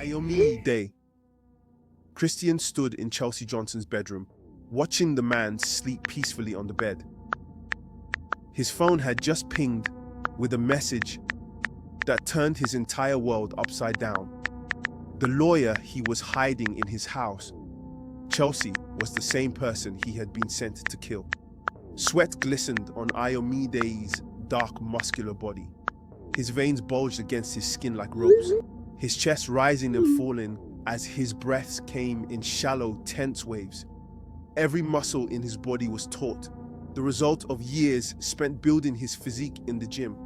Ayomi Day. Christian stood in Chelsea Johnson's bedroom, watching the man sleep peacefully on the bed. His phone had just pinged with a message that turned his entire world upside down. The lawyer he was hiding in his house, Chelsea, was the same person he had been sent to kill. Sweat glistened on Ayomide's dark, muscular body. His veins bulged against his skin like ropes, his chest rising and falling as his breaths came in shallow, tense waves. Every muscle in his body was taut, the result of years spent building his physique in the gym.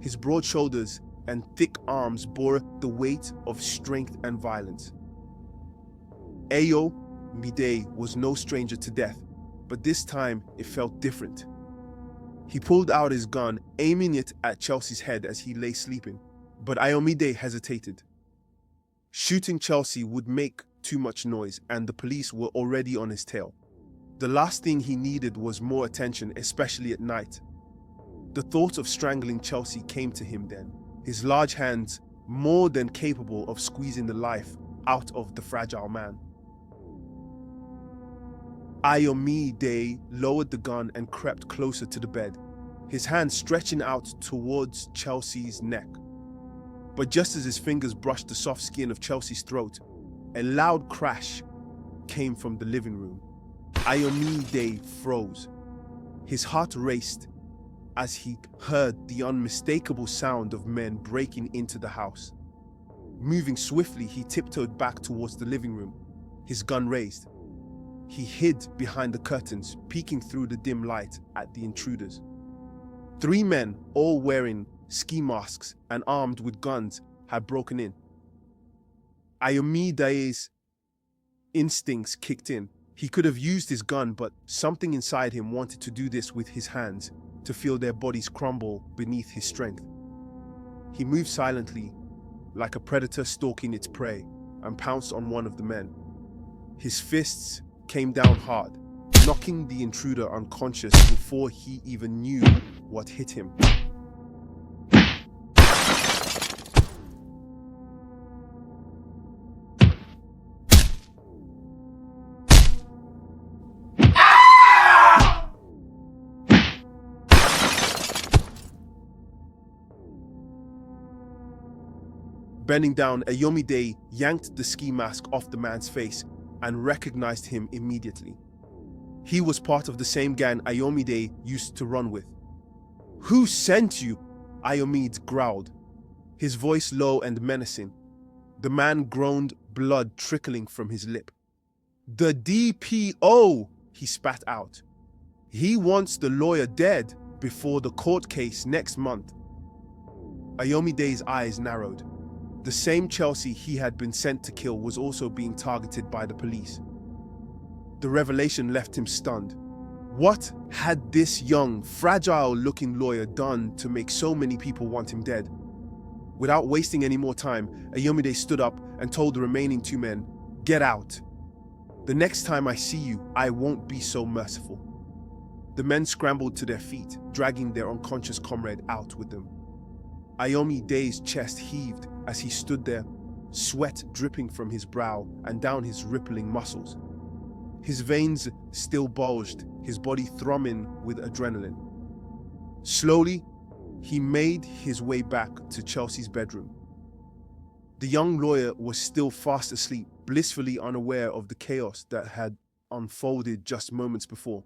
His broad shoulders and thick arms bore the weight of strength and violence. Ayomi was no stranger to death, but this time it felt different. He pulled out his gun, aiming it at Chelsea's head as he lay sleeping, but Ayomi hesitated. Shooting Chelsea would make too much noise, and the police were already on his tail. The last thing he needed was more attention, especially at night. The thought of strangling Chelsea came to him then, his large hands more than capable of squeezing the life out of the fragile man. Ayomi lowered the gun and crept closer to the bed, his hand stretching out towards Chelsea's neck. But just as his fingers brushed the soft skin of Chelsea's throat, a loud crash came from the living room. Ayomi froze. His heart raced as he heard the unmistakable sound of men breaking into the house. Moving swiftly, he tiptoed back towards the living room, his gun raised. He hid behind the curtains, peeking through the dim light at the intruders. 3 men, all wearing ski masks and armed with guns, had broken in. Ayomi's instincts kicked in. He could have used his gun, but something inside him wanted to do this with his hands, to feel their bodies crumble beneath his strength. He moved silently, like a predator stalking its prey, and pounced on one of the men. His fists came down hard, knocking the intruder unconscious before he even knew what hit him. Bending down, Ayomi yanked the ski mask off the man's face and recognized him immediately. He was part of the same gang Ayomi used to run with. "Who sent you?" Ayomi growled, his voice low and menacing. The man groaned, blood trickling from his lip. "The DPO," he spat out. "He wants the lawyer dead before the court case next month." Ayomi's eyes narrowed. The same Chelsea he had been sent to kill was also being targeted by the police. The revelation left him stunned. What had this young, fragile-looking lawyer done to make so many people want him dead? Without wasting any more time, Ayomi stood up and told the remaining 2 men, "Get out. The next time I see you, I won't be so merciful." The men scrambled to their feet, dragging their unconscious comrade out with them. Ayomi's chest heaved as he stood there, sweat dripping from his brow and down his rippling muscles. His veins still bulged, his body thrumming with adrenaline. Slowly, he made his way back to Chelsea's bedroom. The young lawyer was still fast asleep, blissfully unaware of the chaos that had unfolded just moments before.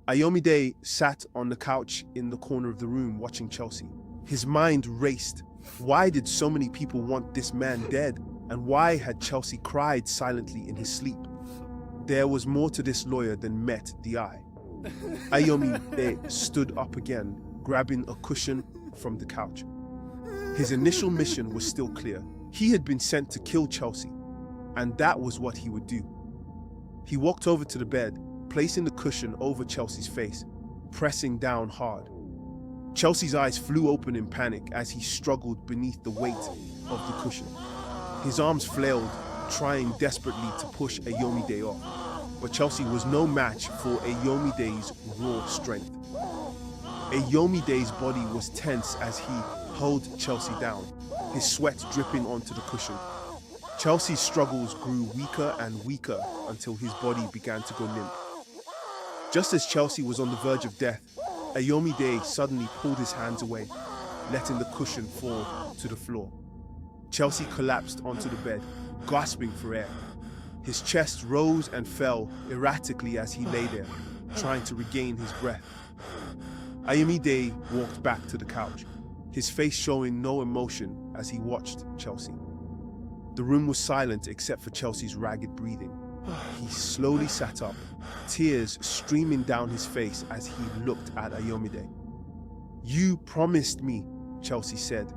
Ayomi sat on the couch in the corner of the room watching Chelsea. His mind raced. Why did so many people want this man dead? And why had Chelsea cried silently in his sleep? There was more to this lawyer than met the eye. Ayomi stood up again, grabbing a cushion from the couch. His initial mission was still clear. He had been sent to kill Chelsea, and that was what he would do. He walked over to the bed, placing the cushion over Chelsea's face, pressing down hard. Chelsea's eyes flew open in panic as he struggled beneath the weight of the cushion. His arms flailed, trying desperately to push Ayomi off, but Chelsea was no match for Ayomi's raw strength. Ayomide's body was tense as he held Chelsea down, his sweat dripping onto the cushion. Chelsea's struggles grew weaker and weaker until his body began to go limp. Just as Chelsea was on the verge of death, Ayomide suddenly pulled his hands away, letting the cushion fall to the floor. Chelsea collapsed onto the bed, gasping for air. His chest rose and fell erratically as he lay there, trying to regain his breath. Ayomide walked back to the couch, his face showing no emotion as he watched Chelsea. The room was silent except for Chelsea's ragged breathing. He slowly sat up, tears streaming down his face as he looked at Ayomide. "You promised me," Chelsea said,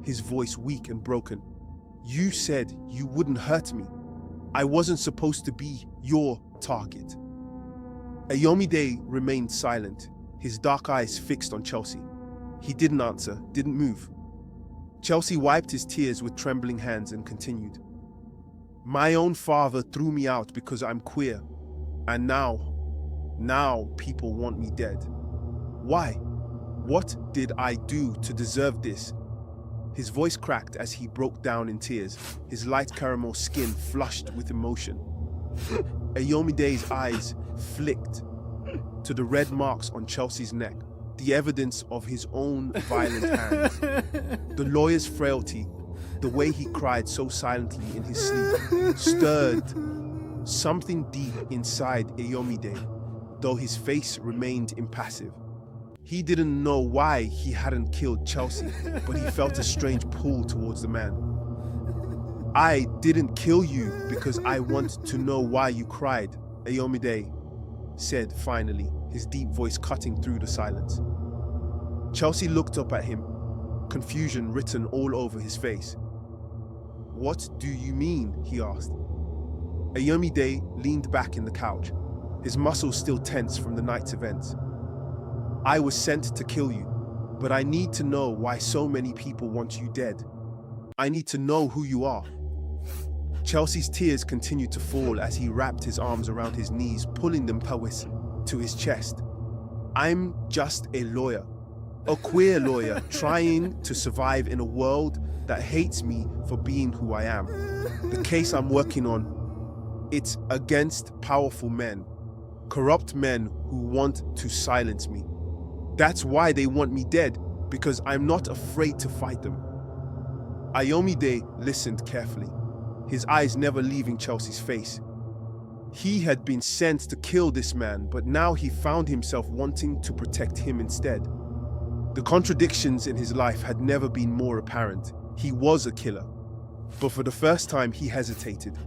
his voice weak and broken. "You said you wouldn't hurt me. I wasn't supposed to be your target." Ayomide remained silent, his dark eyes fixed on Chelsea. He didn't answer, didn't move. Chelsea wiped his tears with trembling hands and continued. "My own father threw me out because I'm queer. And now people want me dead. Why? What did I do to deserve this?" His voice cracked as he broke down in tears, his light caramel skin flushed with emotion. Ayomide's eyes flicked to the red marks on Chelsea's neck, the evidence of his own violent hands. The lawyer's frailty, the way he cried so silently in his sleep, stirred something deep inside Ayomide, though his face remained impassive. He didn't know why he hadn't killed Chelsea, but he felt a strange pull towards the man. "I didn't kill you because I want to know why you cried," Ayomide said finally, his deep voice cutting through the silence. Chelsea looked up at him, confusion written all over his face. "What do you mean?" he asked. Ayomide leaned back in the couch, his muscles still tense from the night's events. "I was sent to kill you, but I need to know why so many people want you dead. I need to know who you are." Chelsea's tears continued to fall as he wrapped his arms around his knees, pulling them pelvis to his chest. "I'm just a lawyer, a queer lawyer trying to survive in a world that hates me for being who I am. The case I'm working on, it's against powerful men, corrupt men who want to silence me. That's why they want me dead, because I'm not afraid to fight them." Ayomide listened carefully, his eyes never leaving Chelsea's face. He had been sent to kill this man, but now he found himself wanting to protect him instead. The contradictions in his life had never been more apparent. He was a killer, but for the first time he hesitated.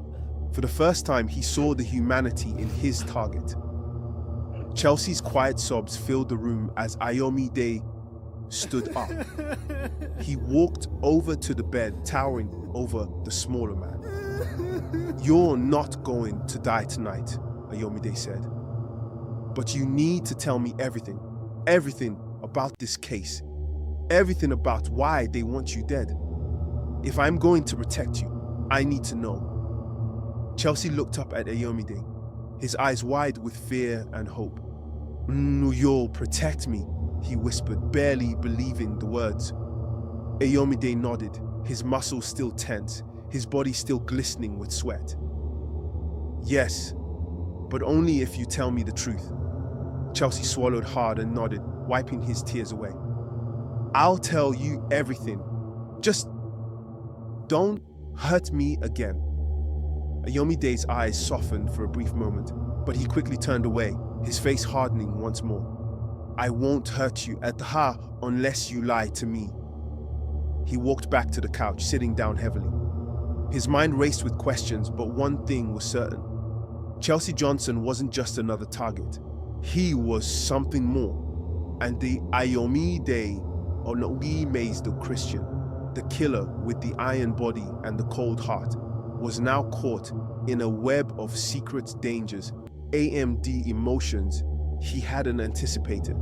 For the first time he saw the humanity in his target. Chelsea's quiet sobs filled the room as Ayomide stood up. He walked over to the bed, towering over the smaller man. "You're not going to die tonight," Ayomide said. "But you need to tell me everything. Everything about this case. Everything about why they want you dead. If I'm going to protect you, I need to know." Chelsea looked up at Ayomide, his eyes wide with fear and hope. "You'll protect me," he whispered, barely believing the words. Ayomide nodded, his muscles still tense, his body still glistening with sweat. "Yes, but only if you tell me the truth." Chelsea swallowed hard and nodded, wiping his tears away. "I'll tell you everything. Just don't hurt me again." Ayomide's eyes softened for a brief moment, but he quickly turned away, his face hardening once more. "I won't hurt you, Adha, unless you lie to me." He walked back to the couch, sitting down heavily. His mind raced with questions, but one thing was certain. Chelsea Johnson wasn't just another target. He was something more. And the Ayomide, or the Christian, the killer with the iron body and the cold heart, was now caught in a web of secret dangers, AMD emotions he hadn't anticipated.